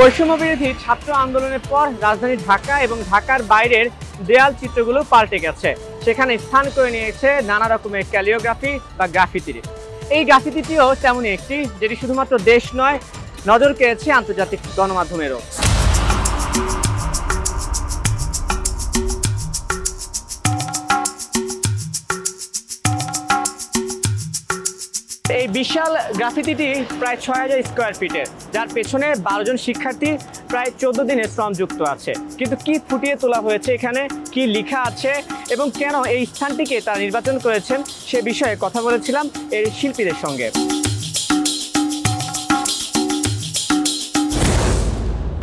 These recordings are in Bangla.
বৈষম্যবিরোধী ছাত্র আন্দোলনের পর রাজধানী ঢাকা এবং ঢাকার বাইরের দেয়াল চিত্রগুলো পাল্টে গেছে। সেখানে স্থান করে নিয়েছে নানা রকমের ক্যালিওগ্রাফি বা গ্রাফিতি। এই গ্রাফিতিটিও তেমনই একটি, যেটি শুধুমাত্র দেশ নয়, নজর কেড়েছে আন্তর্জাতিক গণমাধ্যমেরও। এই বিশাল গ্রাফিতিটি প্রায় ৬,০০০ স্কোয়ার ফিটের, যার পেছনে ১২ জন শিক্ষার্থী প্রায় ১৪ দিনের শ্রম যুক্ত আছে। কিন্তু কি ফুটিয়ে তোলা হয়েছে এখানে, কি লেখা আছে এবং কেন এই স্থানটিকে তারা নির্বাচন করেছেন, সে বিষয়ে কথা বলেছিলাম এর শিল্পীদের সঙ্গে।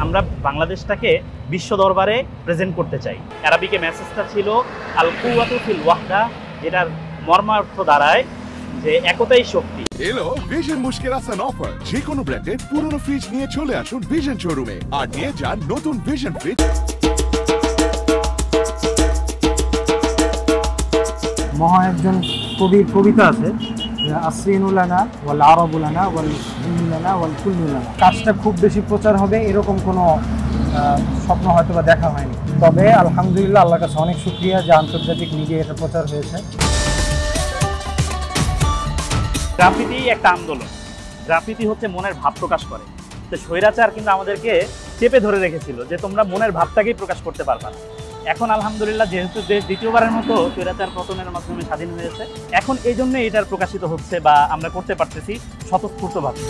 আমরা বাংলাদেশটাকে বিশ্ব দরবারে প্রেজেন্ট করতে চাই। অ্যারাবিকে মেসেজটা ছিল আল কুওয়াতু ফিল ওয়াহদা, যেটার মর্মার্থ দাঁড়ায় যে একতাই শক্তি। এলো ভিশন মুশকিল আসান অফার, যে কোনো ব্র্যান্ডের পুরনো ফ্রিজ নিয়ে চলে আসুন ভিশন শোরুমে আর নিয়ে যান নতুন ভিশন ফ্রিজ। মহা একজন কবির কবিতা আছে, আসরিনুলানা ওয়াল আরাবুলানা ওয়াল জিন্নুলানা ওয়াল কুল্লুলানা। কাজটা খুব বেশি প্রচার হবে এরকম কোনো স্বপ্ন হয়তো বা দেখা হয়নি, তবে আলহামদুলিল্লাহ আল্লাহর কাছে অনেক শুকরিয়া যে আন্তর্জাতিক মিডিয়া এটা প্রচার হয়েছে। গ্রাফিতি একটা আন্দোলন, গ্রাফিতি হচ্ছে মনের ভাব প্রকাশ করে। তো স্বৈরাচার কিন্তু আমাদেরকে চেপে ধরে রেখেছিল যে তোমরা মনের ভাবটাকেই প্রকাশ করতে পারবে না। এখন আলহামদুলিল্লাহ যেহেতু দেশ দ্বিতীয়বারের মতো স্বৈরাচার পতনের মাধ্যমে স্বাধীন হয়েছে, এখন এই জন্যই এটার প্রকাশিত হচ্ছে বা আমরা করতে পারতেছি স্বতঃস্ফূর্তভাবে।